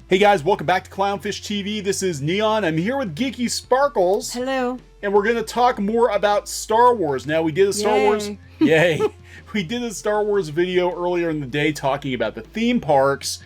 Hey guys, welcome back to Clownfish TV. This is Neon. I'm here with Geeky Sparkles. Hello. And we're going to talk more about Star Wars. Now, we did a Star Wars... Yay! We did a Star Wars video earlier in the day talking about the theme parks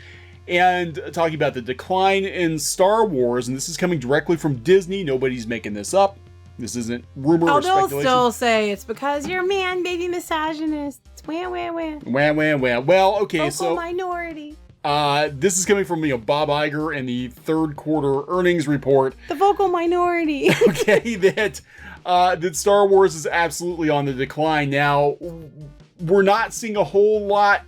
and talking about the decline in Star Wars. And this is coming directly from Disney. Nobody's making this up. This isn't rumor or speculation. They'll still say it's because you're man, baby misogynist. Wah, wah, wah. Wah, wah, wah. Well, okay, Vocal minority. This is coming from Bob Iger and the third quarter earnings report. The vocal minority. Okay, that Star Wars is absolutely on the decline. Now, we're not seeing a whole lot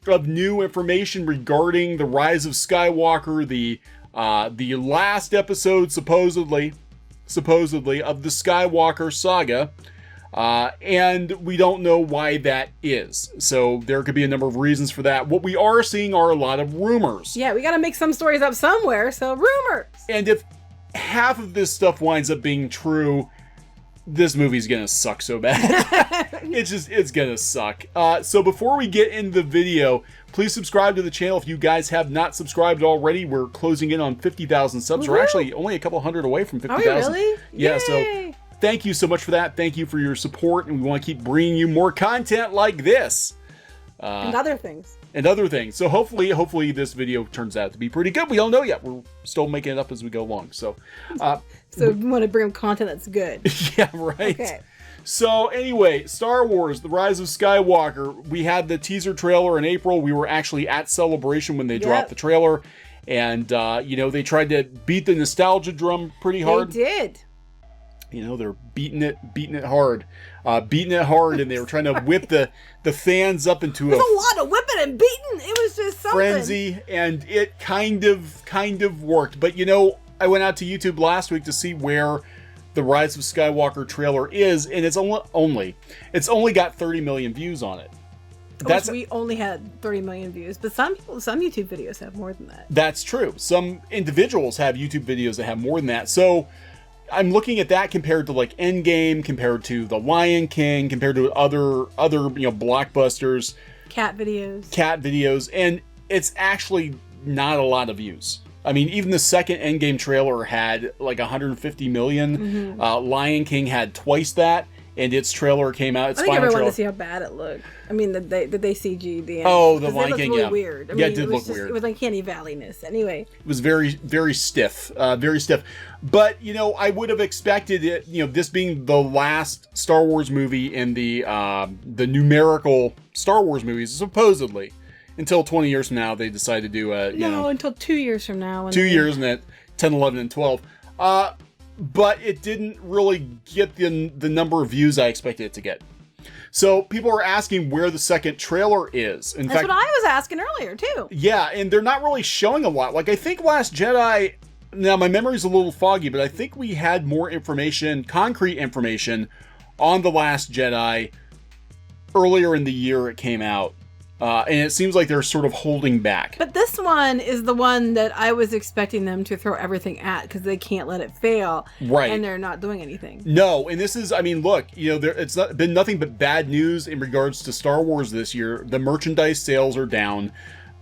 of new information regarding the Rise of Skywalker, the last episode supposedly of the Skywalker saga. And we don't know why that is. So there could be a number of reasons for that. What we are seeing are a lot of rumors. Yeah, we got to make some stories up somewhere, so rumors. And if half of this stuff winds up being true, this movie's gonna suck so bad. It's gonna suck. So before we get into the video, please subscribe to the channel if you guys have not subscribed already. We're closing in on 50,000 subs. We're actually only a couple hundred away from 50,000. Are we really? Yeah, Yay. so thank you so much for that. Thank you for your support, and we want to keep bringing you more content like this. And other things. And other things. So hopefully this video turns out to be pretty good. We don't know yet. We're still making it up as we go along. So we want to bring content that's good. Yeah, right. Okay. So anyway, Star Wars, The Rise of Skywalker. We had the teaser trailer in April. We were actually at Celebration when they dropped the trailer. And, they tried to beat the nostalgia drum pretty hard. They did. They're beating it hard, and they were trying to whip the fans up into a lot of whipping and beating. It was just something frenzy, and it kind of worked. But I went out to YouTube last week to see where the Rise of Skywalker trailer is, and it's only got 30 million views on it. We only had 30 million views, but some YouTube videos have more than that. That's true. Some individuals have YouTube videos that have more than that. So I'm looking at that compared to like Endgame, compared to The Lion King, compared to other blockbusters, cat videos, and it's actually not a lot of views. I mean, even the second Endgame trailer had like 150 million. Mm-hmm. Lion King had twice that, and its trailer came out. I think everyone wanted to see how bad it looked. I mean, did they CG the end? Oh, the Lion King, really weird. I mean, yeah, it did look weird. It was like Uncanny Valley-ness. Anyway, it was very, very stiff, very stiff. But I would have expected it. This being the last Star Wars movie in the numerical Star Wars movies, supposedly, until 20 years from now they decide to do until 2 years from now. 2 years, and at 10, 11, and 12. But it didn't really get the number of views I expected it to get. So people are asking where the second trailer is. That's what I was asking earlier too. Yeah, and they're not really showing a lot. Like, I think Last Jedi, now my memory's a little foggy, but I think we had more information, concrete information, on The Last Jedi earlier in the year it came out. And it seems like they're sort of holding back. But this one is the one that I was expecting them to throw everything at because they can't let it fail. Right. And they're not doing anything. No, and this is, I mean, look, it's been nothing but bad news in regards to Star Wars this year. The merchandise sales are down.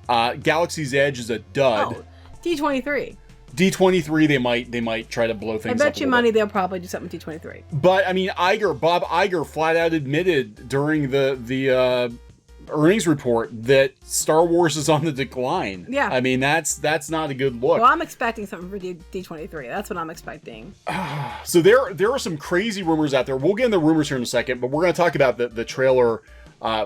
Galaxy's Edge is a dud. Oh, D23. D23, they might try to blow things up. I bet you money they'll probably do something with D23. But, I mean, Bob Iger flat out admitted during the earnings report that Star Wars is on the decline. Yeah. I mean, that's not a good look. Well, I'm expecting something for D23. That's what I'm expecting. So there are some crazy rumors out there. We'll get into the rumors here in a second, but we're going to talk about the trailer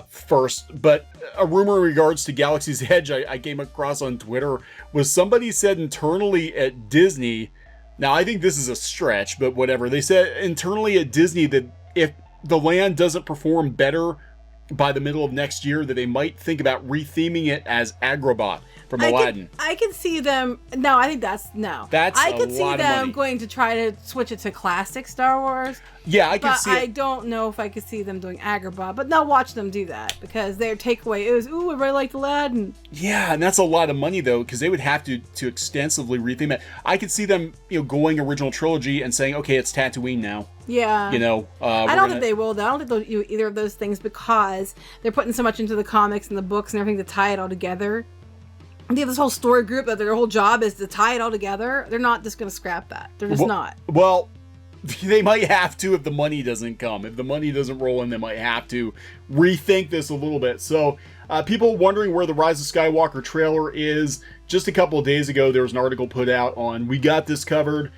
first. But a rumor in regards to Galaxy's Edge I came across on Twitter was somebody said internally at Disney, now I think this is a stretch, but whatever. They said internally at Disney that if the land doesn't perform better by the middle of next year, that they might think about retheming it as Agrabah from Aladdin. I can see them. No, I think that's no. I could see them going to try to switch it to classic Star Wars. Yeah, I can see it. I don't know if I could see them doing Agrabah, but now watch them do that because their takeaway is, ooh, I really like Aladdin. Yeah, and that's a lot of money though, because they would have to extensively retheme it. I could see them, going original trilogy and saying, okay, it's Tatooine now. Yeah. I don't think they will, though. I don't think they'll do either of those things because they're putting so much into the comics and the books and everything to tie it all together. they have this whole story group that their whole job is to tie it all together. They're not just going to scrap that. They're just not. Well, they might have to if the money doesn't come. If the money doesn't roll in, they might have to rethink this a little bit. So people wondering where the Rise of Skywalker trailer is. Just a couple of days ago, there was an article put out on We Got This Covered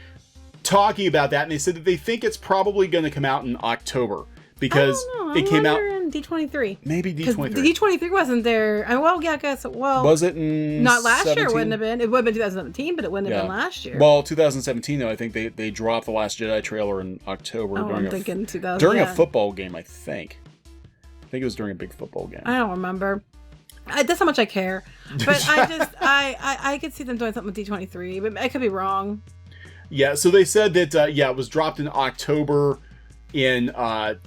talking about that. And they said that they think it's probably going to come out in October. Because it came out in D23. Maybe D23. The D23 wasn't there. Well, yeah, I guess. Well, was it in not last 17? year? It wouldn't have been. It would have been 2017, but it wouldn't have been last year. Well, 2017 though. I think they dropped the Last Jedi trailer in October during a football game. I think it was during a big football game. I don't remember. That's how much I care. But I could see them doing something with D23, but I could be wrong. Yeah. So they said that it was dropped in October. In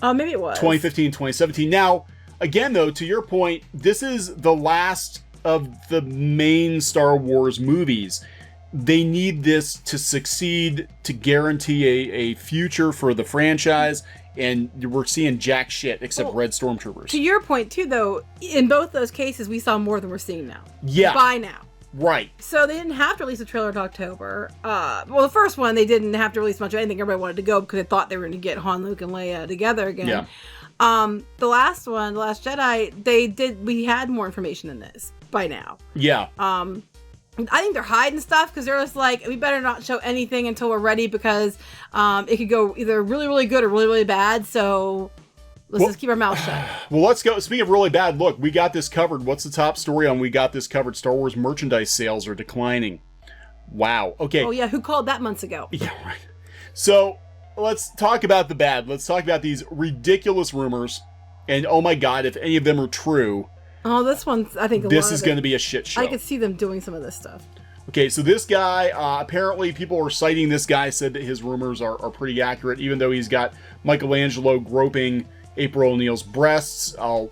maybe it was 2015, 2017. Now, again, though, to your point, this is the last of the main Star Wars movies. They need this to succeed to guarantee a future for the franchise, and we're seeing jack shit except red stormtroopers. To your point, too, though, in both those cases, we saw more than we're seeing now. Yeah. By now. Right. So they didn't have to release a trailer in October. Well, the first one, they didn't have to release much of anything. Everybody wanted to go because they thought they were going to get Han, Luke, and Leia together again. Yeah. The last one, The Last Jedi, we had more information than this by now. Yeah. I think they're hiding stuff because they're just like, we better not show anything until we're ready because it could go either really, really good or really, really bad. So let's just keep our mouth shut. Well, let's go. Speaking of really bad, look, We Got This Covered. What's the top story on We Got This Covered? Star Wars merchandise sales are declining. Wow. Okay. Oh, yeah. Who called that months ago? Yeah, right. So let's talk about the bad. Let's talk about these ridiculous rumors. And oh my God, if any of them are true. Oh, this one's, I think, this is going to be a shit show. I could see them doing some of this stuff. Okay, so this guy, apparently people are citing this guy, said that his rumors are pretty accurate, even though he's got Michelangelo groping April O'Neil's breasts. I'll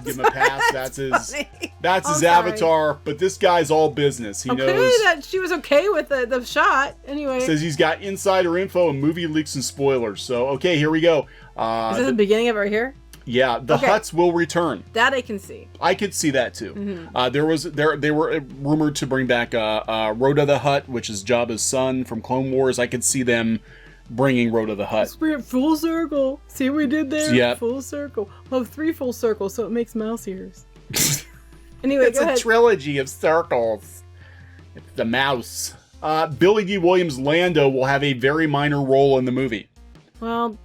give him a pass. That's his avatar. But this guy's all business. He knows that she was okay with the shot. Anyway, says he's got insider info and movie leaks and spoilers. So okay, here we go. Is this the beginning of it right here? Yeah, the Hutts will return. That I can see. I could see that too. Mm-hmm. They were rumored to bring back Rhoda the Hutt, which is Jabba's son from Clone Wars. I could see them bringing Rhoda the Hutt. We're at full circle. See what we did there? Yeah. Full circle. Well, 3 full circles, so it makes mouse ears. Anyway, it's a trilogy of circles. It's the mouse. Billy D. Williams' Lando will have a very minor role in the movie. Well,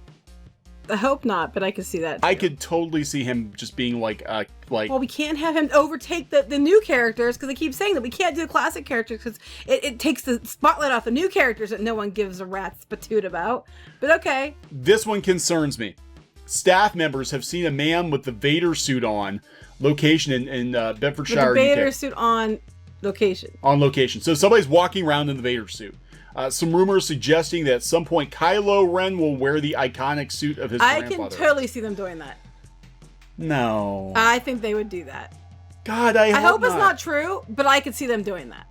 I hope not, but I could see that too. I could totally see him just being like. Well, we can't have him overtake the new characters because they keep saying that we can't do the classic characters because it takes the spotlight off the new characters that no one gives a rat's patoot about. But okay. This one concerns me. Staff members have seen a man with the Vader suit on location in Bedfordshire, with the Vader UK. Suit on location. On location. So somebody's walking around in the Vader suit. Some rumors suggesting that at some point Kylo Ren will wear the iconic suit of his grandfather. I can totally see them doing that. No. I think they would do that. God, I hope it's not true, but I could see them doing that.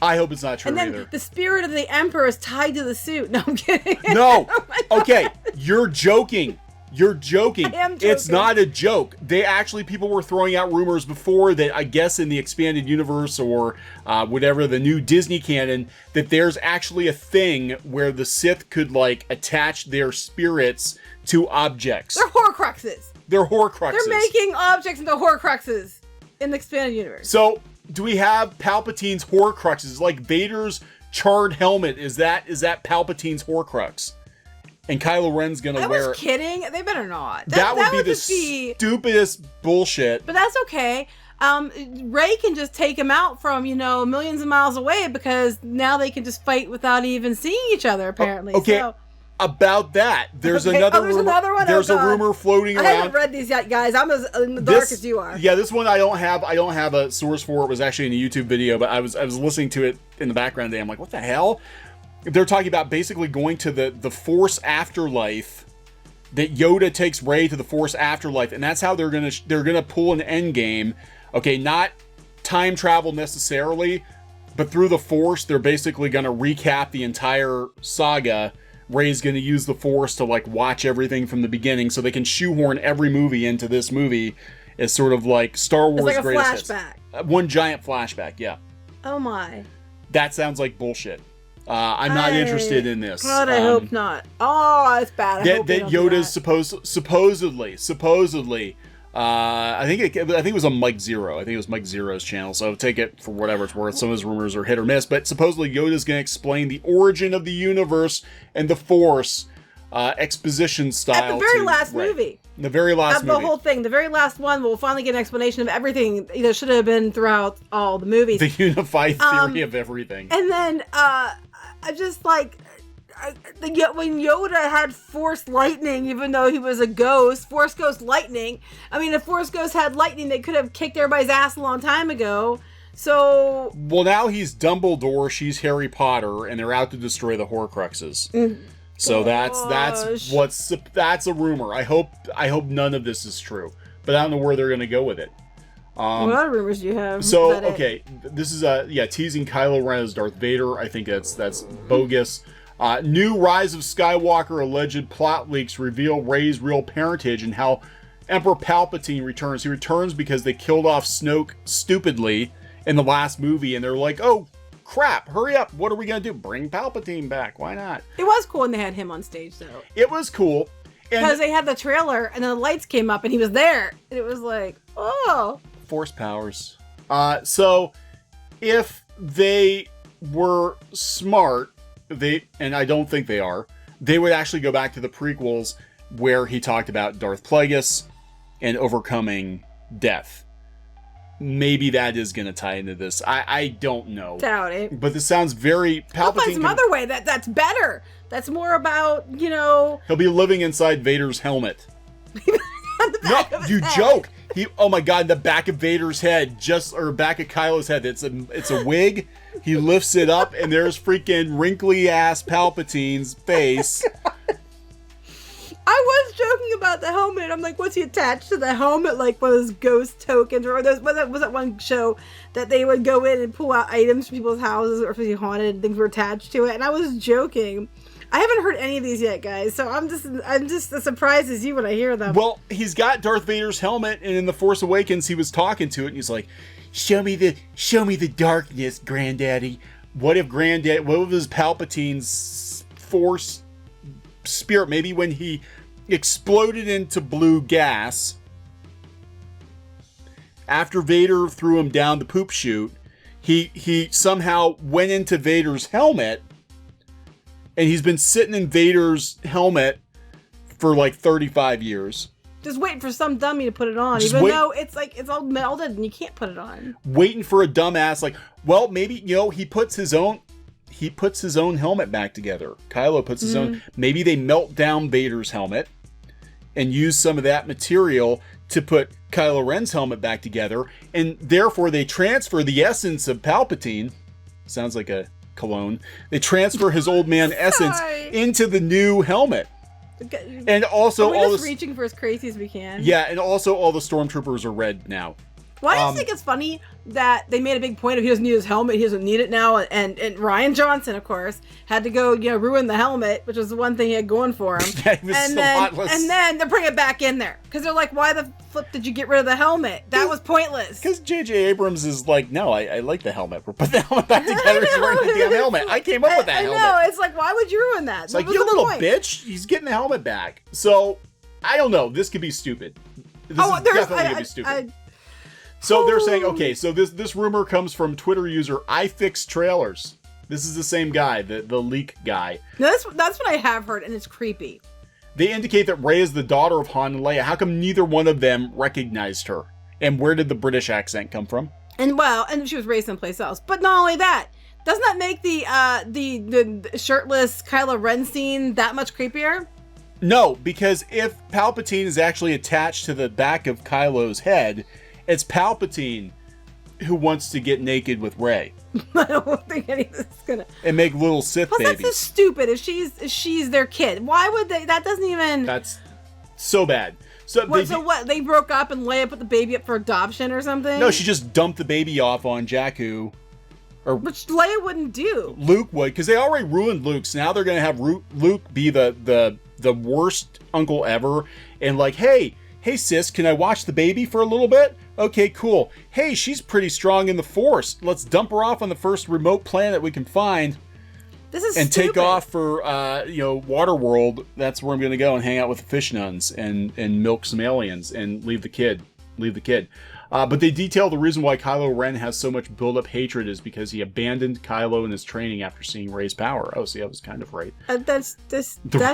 I hope it's not true either. And then the spirit of the Emperor is tied to the suit. No, I'm kidding. No. Okay, you're joking. You're joking. I am joking. It's not a joke. People were throwing out rumors before that, I guess in the expanded universe or whatever, the new Disney canon, that there's actually a thing where the Sith could like attach their spirits to objects. They're Horcruxes. They're Horcruxes. They're making objects into Horcruxes in the expanded universe. So do we have Palpatine's Horcruxes? Like Vader's charred helmet, is that Palpatine's Horcrux? And Kylo Ren's gonna wear it. I was kidding. They better not. That would be the stupidest bullshit. But that's okay. Rey can just take him out from, millions of miles away because now they can just fight without even seeing each other, apparently. Okay. So, about that, there's another rumor. There's a rumor floating around. I haven't read these yet, guys. I'm as in the dark as you are. Yeah, this one I don't have a source for. It was actually in a YouTube video, but I was listening to it in the background today. I'm like, what the hell? They're talking about basically going to the Force afterlife. That Yoda takes Rey to the Force afterlife, and that's how they're gonna pull an end game. Okay, not time travel necessarily, but through the Force, they're basically gonna recap the entire saga. Rey's gonna use the Force to like watch everything from the beginning, so they can shoehorn every movie into this movie as sort of like Star Wars it's like greatest a flashback. hits. One giant flashback, yeah. Oh my. That sounds like bullshit. I'm not interested in this. God, I hope not. Oh, it's bad. That Yoda's supposedly. I think it was on Mike Zero. I think it was Mike Zero's channel. So take it for whatever it's worth. Some of his rumors are hit or miss, but supposedly Yoda's going to explain the origin of the universe and the Force, exposition style. At the very last movie. The very last movie. The whole thing. The very last one, we'll finally get an explanation of everything. Should have been throughout all the movies. The unified theory of everything. And then, I just like, when Yoda had Force lightning, even though he was a ghost, Force Ghost lightning. I mean, if Force Ghost had lightning, they could have kicked everybody's ass a long time ago. So. Well, now he's Dumbledore, she's Harry Potter, and they're out to destroy the Horcruxes. So that's a rumor. I hope none of this is true, but I don't know where they're gonna go with it. What other rumors do you have? So okay, this is teasing Kylo Ren as Darth Vader. I think that's bogus. New Rise of Skywalker alleged plot leaks reveal Rey's real parentage and how Emperor Palpatine returns. He returns because they killed off Snoke stupidly in the last movie, and they're like, oh crap, hurry up, what are we gonna do? Bring Palpatine back, why not? It was cool when they had him on stage, though. It was cool. Because they had the trailer, and then the lights came up, and he was there. And it was like, oh. Force powers. So, if they were smart, and I don't think they are, they would actually go back to the prequels where he talked about Darth Plagueis and overcoming death. Maybe that is going to tie into this. I don't know. Doubt it. But this sounds very Palpatine. I'll find some other way that's better. That's more about, He'll be living inside Vader's helmet. No, you joke. Oh my God, the back of Vader's head, or back of Kylo's head. It's a wig. He lifts it up, and there's freaking wrinkly ass Palpatine's face. I was joking about the helmet. I'm like, what's he attached to the helmet? Like one of those ghost tokens, or was that one show that they would go in and pull out items from people's houses, or if they haunted, things were attached to it. And I was joking. I haven't heard any of these yet, guys. So I'm just as surprised as you when I hear them. Well, he's got Darth Vader's helmet, and in The Force Awakens, he was talking to it, and he's like, "Show me the darkness, Granddaddy." What if Palpatine's Force spirit, maybe when he exploded into blue gas after Vader threw him down the poop chute, he somehow went into Vader's helmet, and he's been sitting in Vader's helmet for like 35 years. Just waiting for some dummy to put it on, though it's all melded and you can't put it on. Waiting for a dumbass, well, maybe, he puts his own helmet back together. Kylo puts his own. Maybe they melt down Vader's helmet and use some of that material to put Kylo Ren's helmet back together, and therefore they transfer the essence of Palpatine. Sounds like a cologne. They transfer his old man essence into the new helmet. And also reaching for as crazy as we can. Yeah, and also all the stormtroopers are red now. Well, I just think it's funny that they made a big point of he doesn't need his helmet, he doesn't need it now, and Rian Johnson, of course, had to go, ruin the helmet, which was the one thing he had going for him. And then they bring it back in there because they're like, why the flip did you get rid of the helmet? That was pointless. Because J.J. Abrams is like, no, I like the helmet. We're putting the helmet back together. He's wearing the damn helmet. I came up with that helmet. I know. It's like, why would you ruin that? It's like, you little bitch. He's getting the helmet back. So I don't know. This could be stupid. This is definitely going to be stupid. So they're saying, okay, so this rumor comes from Twitter user iFixTrailers. This is the same guy, the leak guy. No, that's what I have heard, and it's creepy. They indicate that Rey is the daughter of Han and Leia. How come neither one of them recognized her? And where did the British accent come from? And she was raised someplace else. But not only that, doesn't that make the shirtless Kylo Ren scene that much creepier? No, because if Palpatine is actually attached to the back of Kylo's head, it's Palpatine who wants to get naked with Rey. I don't think any of this is gonna. And make little Sith babies. That's just stupid. If she's their kid, why would they? That doesn't even. That's so bad. So what? They broke up and Leia put the baby up for adoption or something? No, she just dumped the baby off on Jakku. Which Leia wouldn't do. Luke would, because they already ruined Luke. So now they're gonna have Luke be the worst uncle ever, and like, hey sis, can I watch the baby for a little bit? Okay, cool. Hey, she's pretty strong in the Force. Let's dump her off on the first remote planet we can find. This is and stupid. Take off for Waterworld. That's where I'm going to go and hang out with the fish nuns and milk some aliens and leave the kid. But they detail the reason why Kylo Ren has so much built-up hatred is because he abandoned Kylo in his training after seeing Rey's power. Oh, see, I was kind of right. That's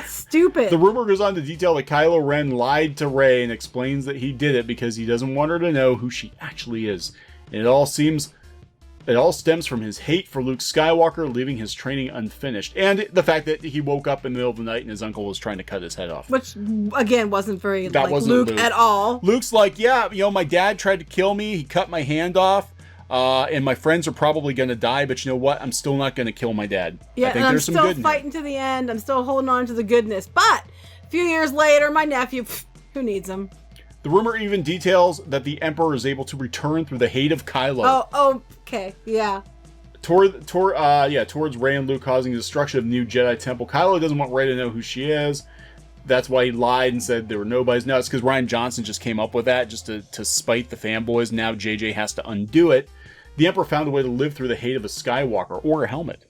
stupid. The rumor goes on to detail that Kylo Ren lied to Rey and explains that he did it because he doesn't want her to know who she actually is. And it all stems from his hate for Luke Skywalker, leaving his training unfinished. And the fact that he woke up in the middle of the night and his uncle was trying to cut his head off. Which, again, wasn't very wasn't Luke at all. Luke's like, yeah, my dad tried to kill me. He cut my hand off. And my friends are probably going to die. But you know what? I'm still not going to kill my dad. Yeah, I think and I'm there's some still good in fighting it. to the end. I'm still holding on to the goodness. But a few years later, my nephew, who needs him? The rumor even details that the Emperor is able to return through the hate of Kylo. Oh, okay, yeah. Towards Rey and Luke causing the destruction of the new Jedi Temple. Kylo doesn't want Rey to know who she is. That's why he lied and said there were nobodies. No, it's because Rian Johnson just came up with that just to spite the fanboys. Now JJ has to undo it. The Emperor found a way to live through the hate of a Skywalker or a helmet.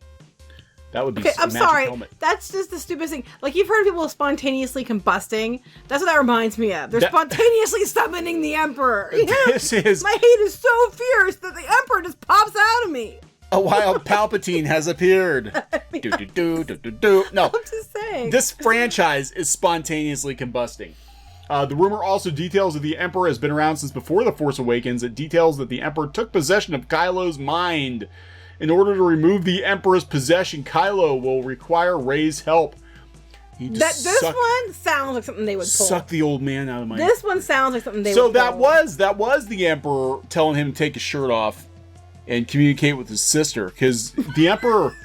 That would be okay. a I'm magic sorry. helmet. That's just the stupidest thing. Like, you've heard people spontaneously combusting. That's what that reminds me of. They're spontaneously summoning the Emperor. My hate is so fierce that the Emperor just pops out of me. A wild Palpatine has appeared. No, I'm just saying. This franchise is spontaneously combusting. The rumor also details that the Emperor has been around since before The Force Awakens. It details that the Emperor took possession of Kylo's mind. In order to remove the Emperor's possession, Kylo will require Rey's help. This one sounds like something they would pull. Suck the old man out of my... This one sounds like something they would pull. So that was the Emperor telling him to take his shirt off and communicate with his sister, because the Emperor...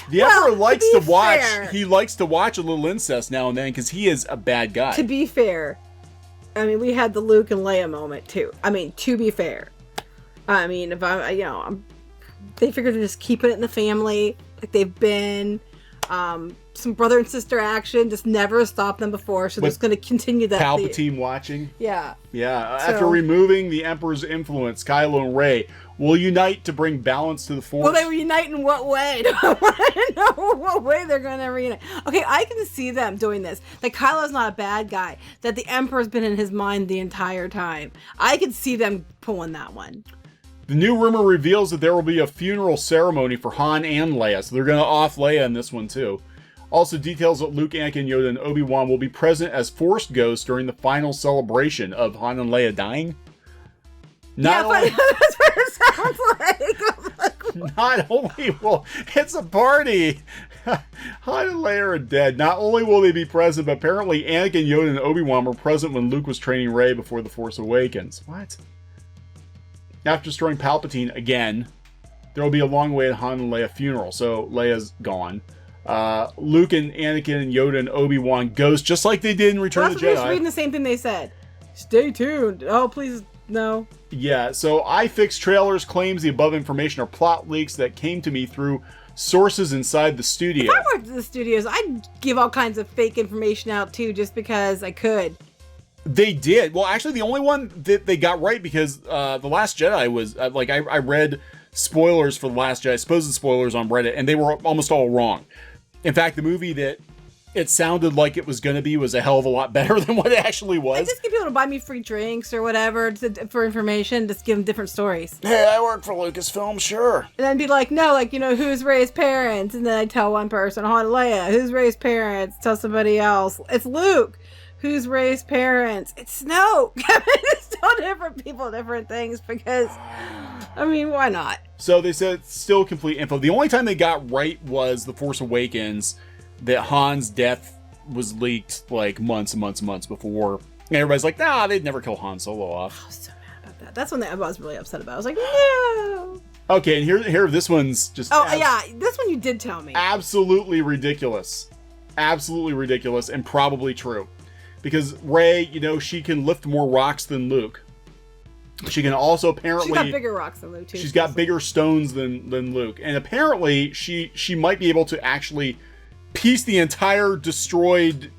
The Emperor likes to watch. Fair, he likes to watch a little incest now and then because he is a bad guy. To be fair, I mean, we had the Luke and Leia moment too. I mean, to be fair, I mean, if they figured to just keep it in the family like they've been. Some brother and sister action just never stopped them before, so they're just going to continue that. Palpatine watching. Yeah. Yeah. After removing the Emperor's influence, Kylo and Rey will unite to bring balance to the Force. Will they reunite in what way? I want to know what way they're going to reunite. Okay, I can see them doing this. That Kylo's not a bad guy. That the Emperor's been in his mind the entire time. I could see them pulling that one. The new rumor reveals that there will be a funeral ceremony for Han and Leia, so they're going to off Leia in this one too. Also details that Luke, Anakin, Yoda, and Obi-Wan will be present as Force ghosts during the final celebration of Han and Leia dying. That's what it sounds like. Not only will... It's a party! Han and Leia are dead. Not only will they be present, but apparently Anakin, Yoda, and Obi-Wan were present when Luke was training Rey before The Force Awakens. What? After destroying Palpatine again, there will be a long-awaited Han and Leia funeral, so Leia's gone. Luke and Anakin and Yoda and Obi-Wan ghost, just like they did in Return of the Jedi. Just reading the same thing they said. Stay tuned. Oh, please, no. Yeah, so iFix Trailers claims the above information are plot leaks that came to me through sources inside the studio. If I worked at the studios, I'd give all kinds of fake information out too, just because I could. They did. Well, actually, the only one that they got right, because The Last Jedi was, I read spoilers for The Last Jedi, supposed spoilers on Reddit, and they were almost all wrong. In fact, the movie that it sounded like it was going to be was a hell of a lot better than what it actually was. I just get people to buy me free drinks or whatever for information, just give them different stories. Hey, I work for Lucasfilm, sure. And then be like, no, who's Rey's parents? And then I tell one person, Han and Leia. Who's Rey's parents? Tell somebody else. It's Luke. Who's Rey's parents? It's Snoke. It's still different people, different things, because, I mean, why not? So they said it's still complete info. The only time they got right was The Force Awakens, that Han's death was leaked like months and months and months before. And everybody's like, nah, they'd never kill Han Solo off. I was so mad about that. That's one that I was really upset about. I was like, no. Okay, and here this one's just... yeah, this one you did tell me. Absolutely ridiculous. Absolutely ridiculous and probably true. Because Rey, she can lift more rocks than Luke. She can also apparently... She's got bigger rocks than Luke, too. She's got bigger stones than Luke. And apparently, she might be able to actually piece the entire destroyed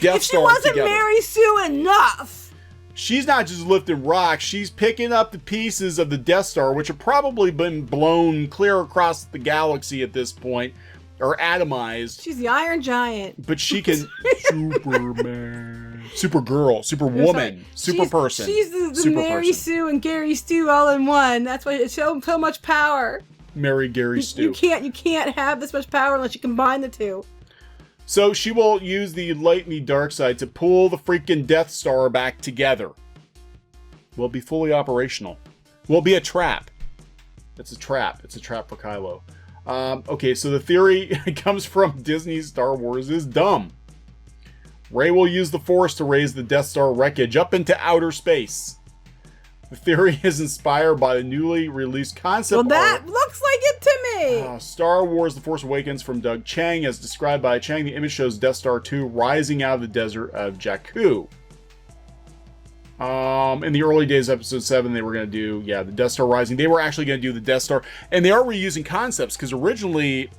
Death Star together. If she wasn't Mary Sue enough, she's not just lifting rocks, she's picking up the pieces of the Death Star, which have probably been blown clear across the galaxy at this point, or atomized. She's the Iron Giant. But she can... Superman. Supergirl. Superwoman. Superperson. She's the Mary Sue and Gary Stu all in one. That's why it's so much power. Mary Gary Stu. You can't have this much power unless you combine the two. So she will use the light and the dark side to pull the freaking Death Star back together. Will be fully operational. Will be a trap. It's a trap. It's a trap for Kylo. Okay, so the theory comes from Disney's Star Wars is dumb. Rey will use the Force to raise the Death Star wreckage up into outer space. The theory is inspired by the newly released concept art. Well, that looks like it to me. Star Wars The Force Awakens from Doug Chiang. As described by Chiang, the image shows Death Star 2 rising out of the desert of Jakku. In the early days of Episode 7, they were going to do, the Death Star rising. They were actually going to do the Death Star. And they are reusing concepts, because originally,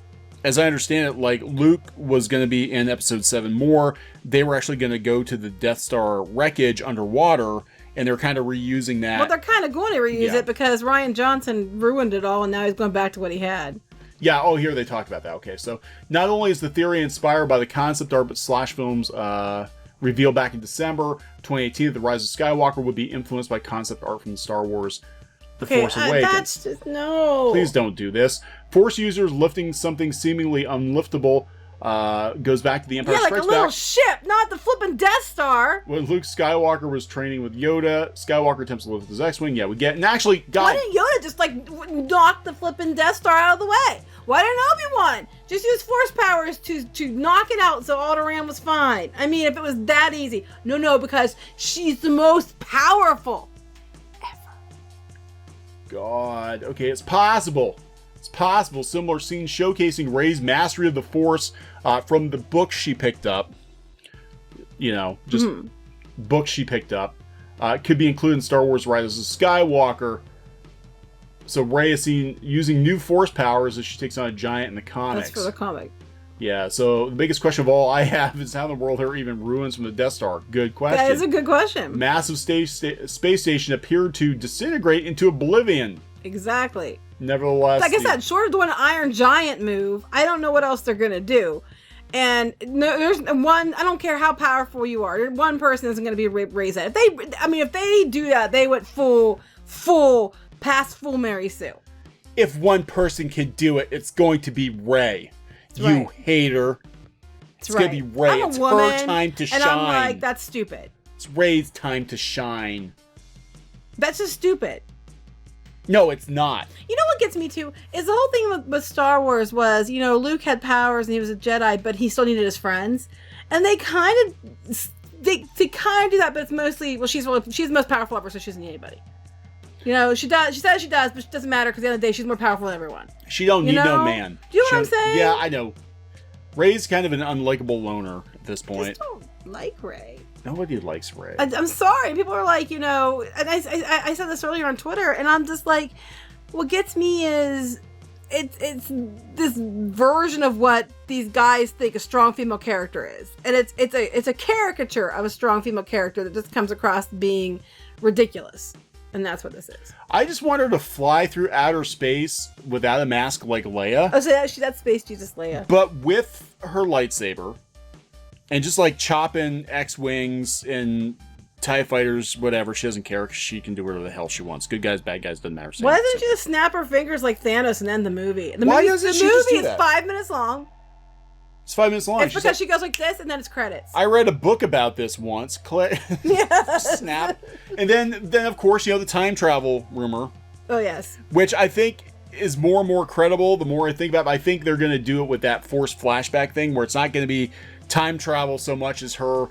as I understand it, like, Luke was going to be in Episode 7 more. They were actually going to go to the Death Star wreckage underwater, and they're kind of reusing that. Well, they're kind of going to reuse it because Rian Johnson ruined it all, and now he's going back to what he had. Yeah, oh, here they talk about that. Okay, so not only is the theory inspired by the concept art, but Slash Films revealed back in December 2018 that The Rise of Skywalker would be influenced by concept art from Star Wars The Force Awakens. That's just, no. Please don't do this. Force users lifting something seemingly unliftable goes back to the Empire Strikes Back. Yeah, like a little ship, not the flipping Death Star. When Luke Skywalker was training with Yoda, Skywalker attempts to lift his X-Wing. Yeah, we get... And actually, why didn't Yoda just, knock the flipping Death Star out of the way? Why didn't Obi-Wan just use Force powers to knock it out so Alderaan was fine? I mean, if it was that easy. No, because she's the most powerful ever. God. Okay, it's possible. It's possible. Similar scene showcasing Rey's mastery of the Force from the book she picked up. Books she picked up. Could be included in Star Wars Rise of Skywalker. So Rey is seen using new Force powers as she takes on a giant in the comics. That's for the comic. Yeah, so the biggest question of all I have is how in the world are even ruins from the Death Star? Good question. That is a good question. Massive space station appeared to disintegrate into oblivion. Exactly. Nevertheless... Like I said, short of doing an Iron Giant move, I don't know what else they're going to do. And there's one, I don't care how powerful you are, one person isn't going to be raised that. If they do that, they went full past full Mary Sue. If one person can do it, it's going to be Rey. You hater. It's going to be Rey. It's her time to shine. And I'm like, that's stupid. It's Rey's time to shine. That's just stupid. No, it's not. You know what gets me too? Is the whole thing with Star Wars was, Luke had powers and he was a Jedi, but he still needed his friends. And they kind of do that, but it's mostly, she's the most powerful ever, so she doesn't need anybody. She says she does, but it doesn't matter because at the end of the day, she's more powerful than everyone. She don't need no man. Do you know what I'm saying? Yeah, I know. Rey's kind of an unlikable loner at this point. I just don't like Rey. Nobody likes Rey. I'm sorry. People are like, and I said this earlier on Twitter, and I'm just like, what gets me is it's this version of what these guys think a strong female character is, and it's a caricature of a strong female character that just comes across being ridiculous. And that's what this is. I just want her to fly through outer space without a mask like Leia. Oh, so that's Space Jesus Leia. But with her lightsaber. And just chopping X-Wings and TIE fighters, whatever. She doesn't care because she can do whatever the hell she wants. Good guys, bad guys, doesn't matter. Why doesn't she just snap her fingers like Thanos and end the movie? The movie is 5 minutes long. It's 5 minutes long. It's because she goes like this and then it's credits. I read a book about this once. Snap. And then of course, the time travel rumor. Oh, yes. Which I think is more and more credible the more I think about it. I think they're going to do it with that Force flashback thing where it's not going to be time travel so much as her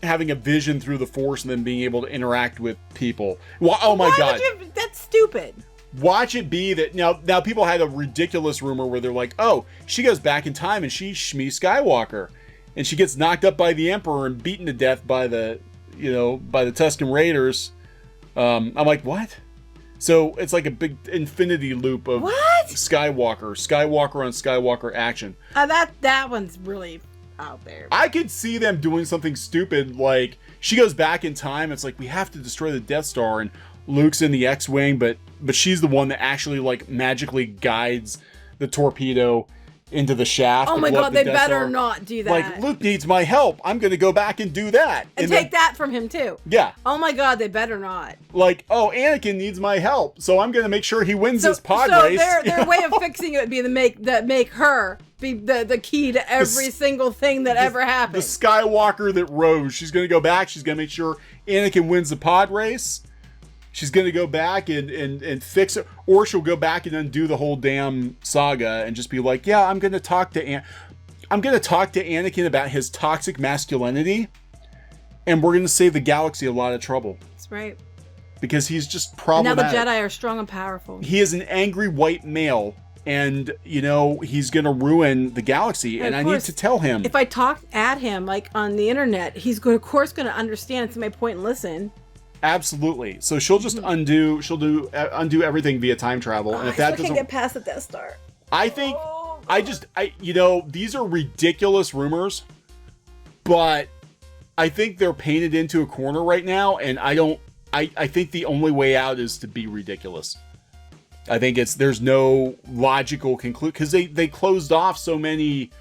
having a vision through the Force and then being able to interact with people. Well, oh my God. That's stupid. Watch it be that now people had a ridiculous rumor where they're like, oh, she goes back in time and she's Shmi Skywalker and she gets knocked up by the Emperor and beaten to death by the Tusken Raiders. I'm like, what? So it's like a big infinity loop of what? Skywalker on Skywalker action. That one's really out there. I could see them doing something stupid, like she goes back in time. It's like, we have to destroy the Death Star, and Luke's in the X-Wing, but she's the one that actually like magically guides the torpedo into the shaft. Oh my god, they better not do that. Like, Luke needs my help. I'm going to go back and do that. And take that from him too. Yeah. Oh my god, they better not. Like, oh, Anakin needs my help, so I'm going to make sure he wins this pod race. So their way of fixing it would be to make her be the key to every single thing that ever happened. The Skywalker that rose. She's going to go back. She's going to make sure Anakin wins the pod race. She's going to go back and fix it, or she'll go back and undo the whole damn saga and just be like, yeah, I'm going to talk to Anakin about his toxic masculinity, and we're going to save the galaxy a lot of trouble. That's right. Because he's just problematic. Now the Jedi are strong and powerful. He is an angry white male, and, you know, he's going to ruin the galaxy, and I need to tell him. If I talk at him, like, on the internet, he's of course going to understand it's my point and listen. Absolutely. So she'll just undo everything via time travel, and if that doesn't get past the Death Star. I think you know, these are ridiculous rumors, but I think they're painted into a corner right now, and I think the only way out is to be ridiculous. I think there's no logical conclusion, because they closed off so many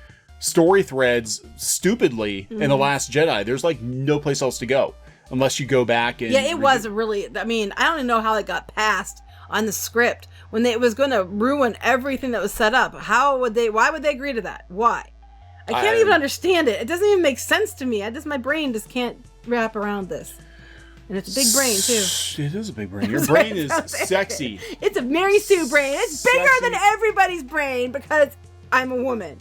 story threads stupidly in The Last Jedi. There's like no place else to go. Unless you go back and... Yeah, it was really... I mean, I don't even know how it got passed on the script when it was going to ruin everything that was set up. Why would they agree to that? Why? I can't even understand it. It doesn't even make sense to me. My brain just can't wrap around this. And it's a big brain, too. It is a big brain. Your brain is sexy. It's a Mary Sue brain. It's bigger than everybody's brain because I'm a woman.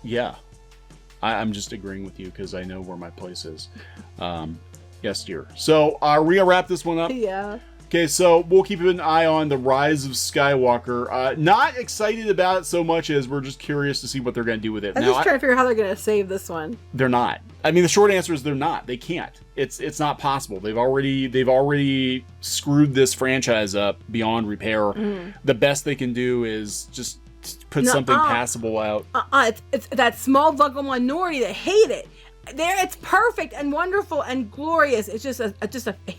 Yeah. I'm just agreeing with you because I know where my place is. Yes, dear. So, are we going to wrap this one up? Yeah. Okay, so we'll keep an eye on the Rise of Skywalker. Not excited about it so much as we're just curious to see what they're going to do with it. I'm just trying to figure out how they're going to save this one. They're not. I mean, the short answer is they're not. They can't. It's not possible. They've already screwed this franchise up beyond repair. The best they can do is just put something passable out. It's that small vocal minority that hate it. It's perfect and wonderful and glorious. It's just a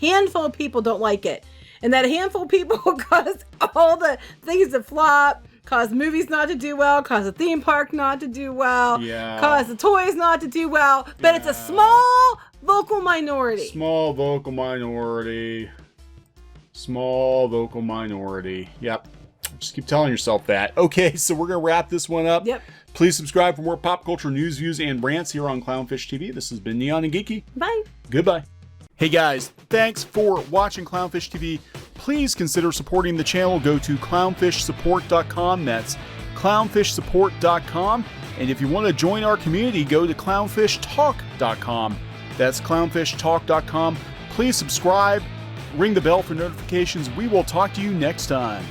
handful of people don't like it, and that handful of people cause all the things to flop, cause movies not to do well, cause the theme park not to do well, cause the toys not to do well. But it's a small vocal minority. Small vocal minority. Yep. Just keep telling yourself that. Okay, so we're going to wrap this one up. Yep. Please subscribe for more pop culture news, views, and rants here on Clownfish TV. This has been Neon and Geeky. Bye. Goodbye. Hey guys, thanks for watching Clownfish TV. Please consider supporting the channel. Go to clownfishsupport.com. That's clownfishsupport.com. And if you want to join our community, go to clownfishtalk.com. That's clownfishtalk.com. Please subscribe, ring the bell for notifications. We will talk to you next time.